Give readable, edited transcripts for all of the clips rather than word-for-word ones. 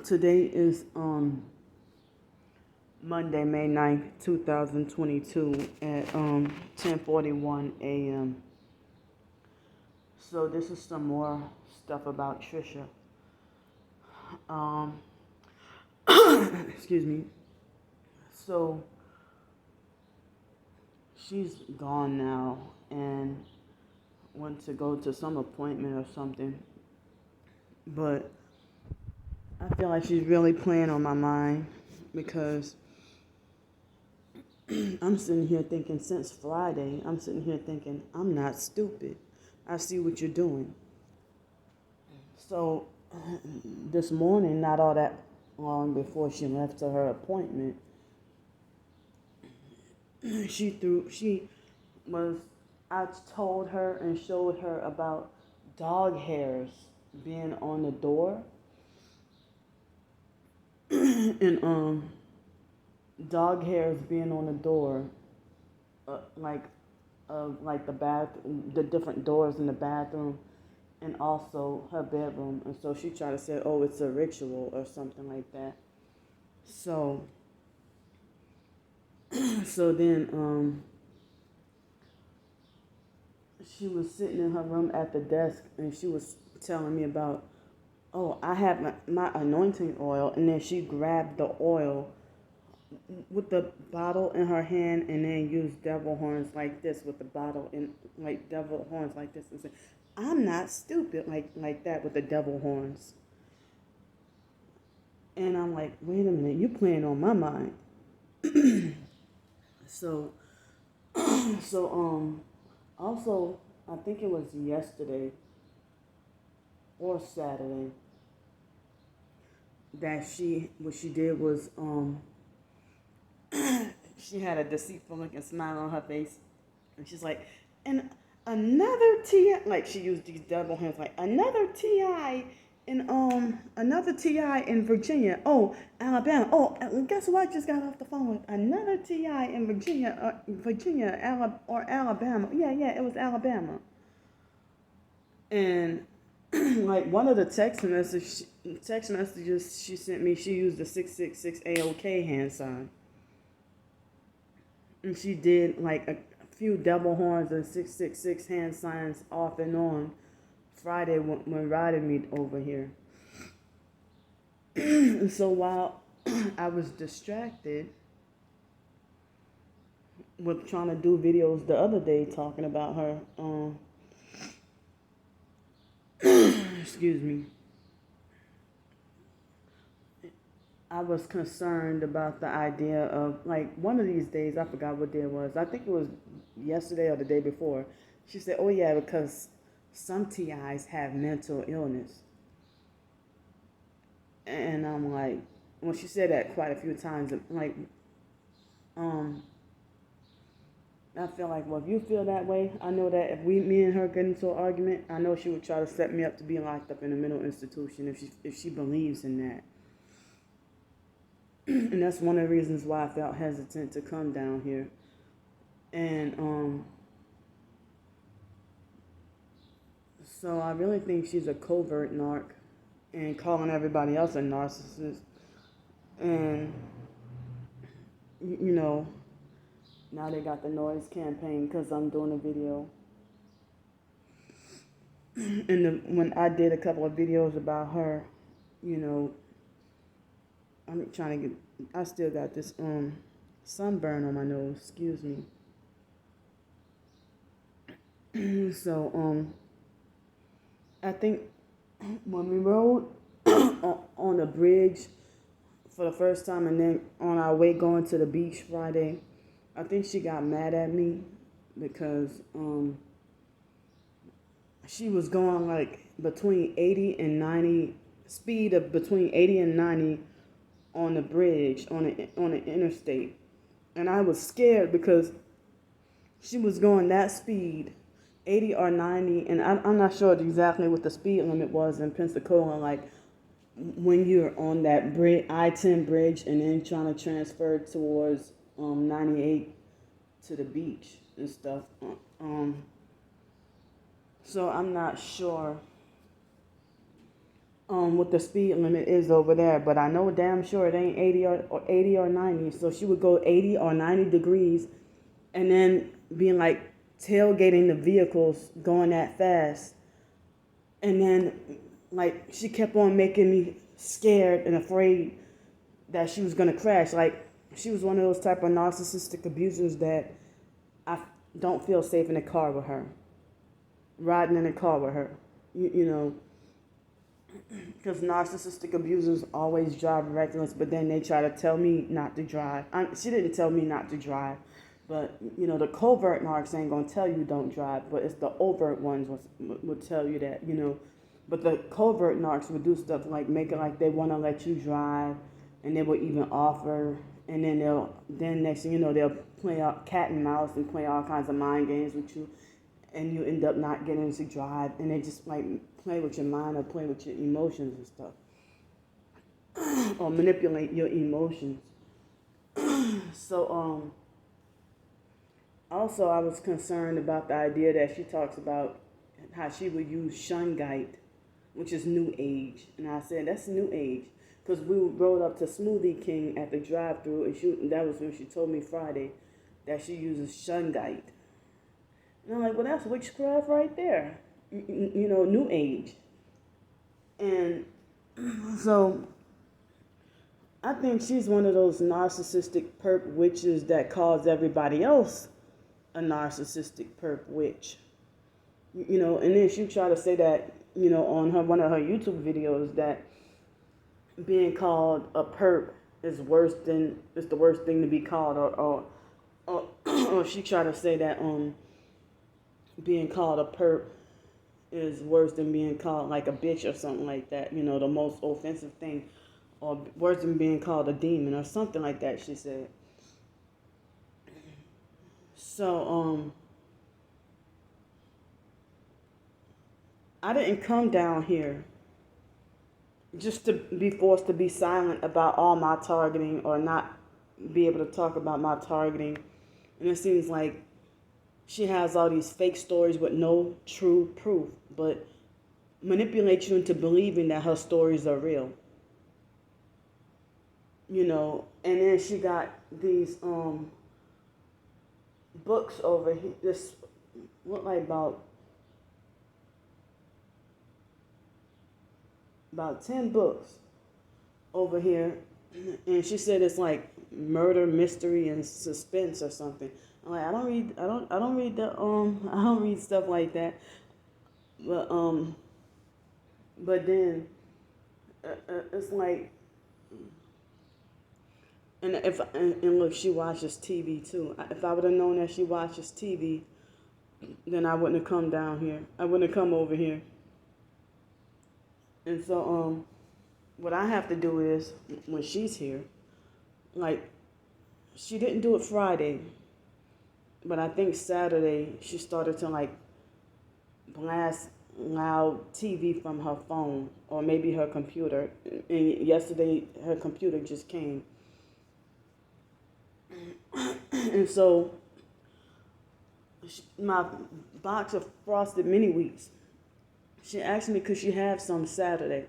Today is Monday, May 9th, 2022 at 10:41 a.m. So this is some more stuff about Trisha. Um, excuse me. So she's gone now and went to go to some appointment or something. But I feel like she's really playing on my mind because I'm sitting here thinking since Friday, I'm sitting here thinking, I'm not stupid. I see what you're doing. So this morning, not all that long before she left to her appointment, I told her and showed her about dog hairs being on the door. And dog hairs being on the door, like the different doors in the bathroom, and also her bedroom. And so she tried to say, "Oh, it's a ritual" or something like that. So, so then she was sitting in her room at the desk, and she was telling me about, "Oh, I have my anointing oil," and then she grabbed the oil with the bottle in her hand and then used devil horns like this with the bottle in like devil horns like this and said, "I'm not stupid," like that with the devil horns. And I'm like, wait a minute, you playing on my mind. So so also I think it was yesterday or Saturday that what she did was she had a deceitful looking smile on her face, and she's like, "And another TI," like she used these double hands, like another TI in Virginia. Oh, Alabama. Oh, guess who I just got off the phone with? Another TI in Virginia, Alabama. Yeah, it was Alabama. And like one of the text messages she sent me, she used the 666 AOK hand sign. And she did like a few double horns and 666 hand signs off and on Friday when Ryder meet over here. And so while I was distracted with trying to do videos the other day talking about her, excuse me, I was concerned about the idea of, like, one of these days, I forgot what day it was. I think it was yesterday or the day before. She said, "Oh, yeah, because some TIs have mental illness." And I'm like, well, she said that quite a few times. Like, I feel like, well, if you feel that way, I know that if me and her get into an argument, I know she would try to set me up to be locked up in a mental institution if she believes in that. And that's one of the reasons why I felt hesitant to come down here. And so I really think she's a covert narc and calling everybody else a narcissist. And you know, now they got the noise campaign because I'm doing a video. And when I did a couple of videos about her, I'm trying to I still got this sunburn on my nose, excuse me. So I think when we rode on the bridge for the first time and then on our way going to the beach Friday, I think she got mad at me because she was going like between 80 and 90, speed of between 80 and 90 on the bridge on the interstate. And I was scared because she was going that speed, 80 or 90, and I'm not sure exactly what the speed limit was in Pensacola, like when you're on that I-10 bridge and then trying to transfer towards 98 to the beach and stuff. So I'm not sure what the speed limit is over there, but I know damn sure it ain't 80 or 90. So she would go 80 or 90 degrees, and then being like tailgating the vehicles going that fast, and then like she kept on making me scared and afraid that she was gonna crash. Like she was one of those type of narcissistic abusers that I don't feel safe in a car with her, riding in a car with her. You know, because narcissistic abusers always drive reckless, but then they try to tell me not to drive. She didn't tell me not to drive, but you know the covert narcs ain't gonna tell you don't drive, but it's the overt ones would tell you that, you know. But the covert narcs would do stuff like make it like they want to let you drive, and they will even offer, and then next thing you know they'll play out cat and mouse and play all kinds of mind games with you, and you end up not getting to drive, and they just like play with your mind or play with your emotions and stuff, or manipulate your emotions. So also I was concerned about the idea that she talks about how she would use shungite, which is new age, and I said that's new age because we rode up to Smoothie King at the drive-thru, and that was when she told me Friday that she uses shungite. And I'm like, well, that's witchcraft right there. You know, new age. And so I think she's one of those narcissistic perp witches that calls everybody else a narcissistic perp witch. You know, and then she tried to say that, you know, on one of her YouTube videos that being called a perp is the worst thing to be called, or she tried to say that being called a perp is worse than being called like a bitch or something like that. You know, the most offensive thing, or worse than being called a demon or something like that, she said. So, I didn't come down here just to be forced to be silent about all my targeting or not be able to talk about my targeting. And it seems like she has all these fake stories with no true proof, but manipulate you into believing that her stories are real. You know, and then she got these books over here. This look like about 10 books over here, and she said it's like murder, mystery, and suspense or something. I'm like, I don't read stuff like that. But then it's like, and look, she watches TV too. If I would have known that she watches TV, then I wouldn't have come down here. I wouldn't have come over here. And so what I have to do is when she's here, like she didn't do it Friday, but I think Saturday she started to like blast loud TV from her phone or maybe her computer. And yesterday her computer just came. And so my box of frosted mini wheats, she asked me could she have some Saturday.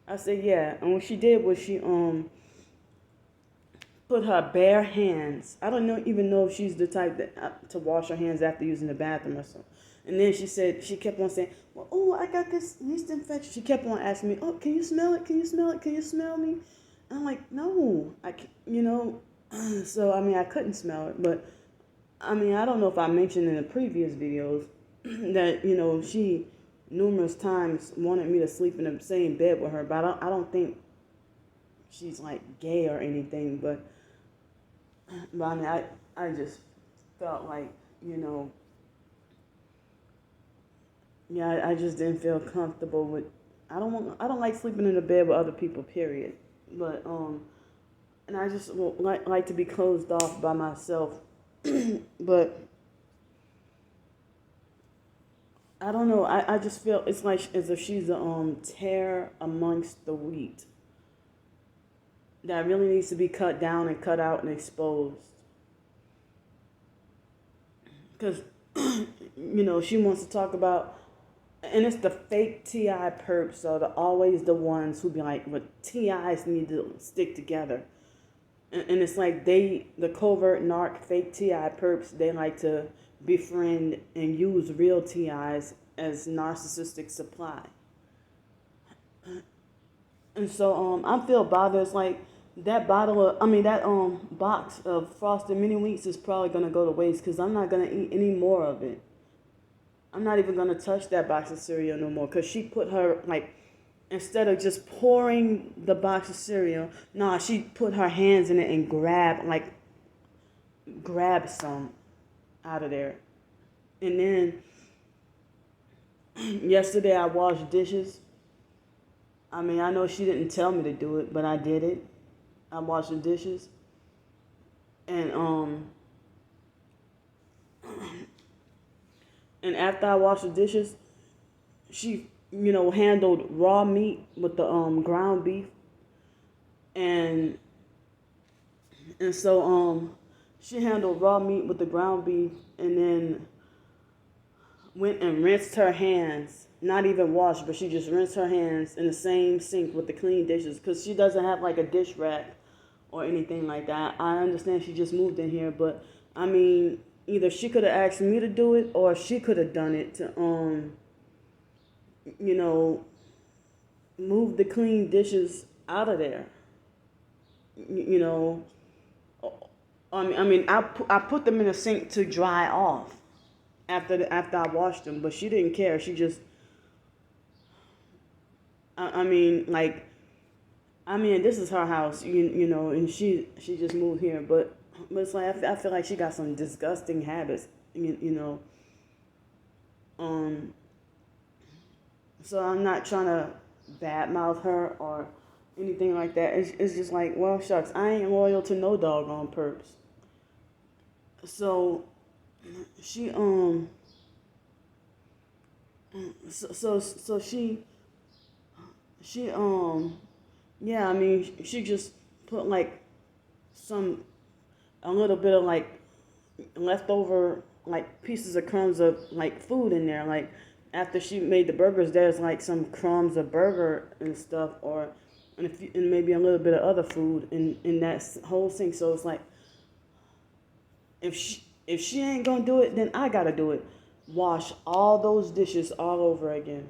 I said yeah. And what she did was she put her bare hands. I don't even know if she's the type that to wash her hands after using the bathroom or something. And then she kept on saying, well, oh, I got this yeast infection. She kept on asking me, oh, can you smell it? Can you smell it? Can you smell me? And I'm like, no, I can't, you know. So, I mean, I couldn't smell it. But, I mean, I don't know if I mentioned in the previous videos that, you know, she numerous times wanted me to sleep in the same bed with her. But I don't think she's, like, gay or anything. But I mean, I just felt like, you know, yeah, I just didn't feel comfortable with. I don't like sleeping in a bed with other people. Period. But and I just like to be closed off by myself. But I don't know. I just feel it's like as if she's a tear amongst the wheat that really needs to be cut down and cut out and exposed. Because you know she wants to talk about. And it's the fake TI perps, so the always the ones who be like, "Well, TIs need to stick together," and it's like the covert narc fake TI perps, they like to befriend and use real TIs as narcissistic supply. And so I feel bothered. It's like that box of frosted mini wheats is probably gonna go to waste because I'm not gonna eat any more of it. I'm not even gonna touch that box of cereal no more because she put her like, instead of just pouring the box of cereal, nah, she put her hands in it and grab some out of there. And then yesterday I washed dishes. I mean, I know she didn't tell me to do it, but I did it. I washed the dishes, and and after I washed the dishes, she handled raw meat with the ground beef, and so she handled raw meat with the ground beef, and then went and rinsed her hands. Not even washed, but she just rinsed her hands in the same sink with the clean dishes because she doesn't have like a dish rack or anything like that. I understand she just moved in here, but I mean, either she could have asked me to do it or she could have done it to move the clean dishes out of there. You know, I put them in the sink to dry off after I washed them, but she didn't care. She just, this is her house, and she just moved here, but it's like I feel like she got some disgusting habits, So I'm not trying to badmouth her or anything like that. It's just like, well, shucks, I ain't loyal to no doggone perps. So she so she yeah, I mean, she just put like a little bit of like leftover like pieces of crumbs of like food in there. Like after she made the burgers, there's like some crumbs of burger and stuff, and maybe a little bit of other food in that whole sink. So it's like, if she ain't gonna do it, then I gotta do it. Wash all those dishes all over again.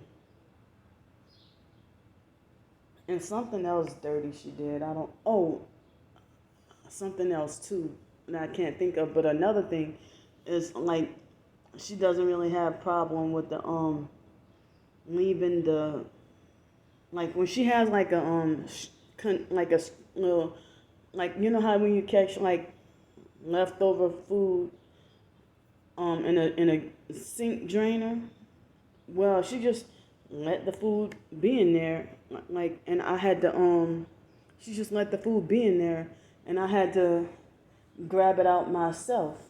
And something else dirty she did. Something else too that I can't think of. But another thing is like, she doesn't really have problem with the leaving the, like when she has like a like a little, like how when you catch like leftover food in a sink drainer. Well, she just let the food be in there, like, and I had to she just let the food be in there, and I had to grab it out myself.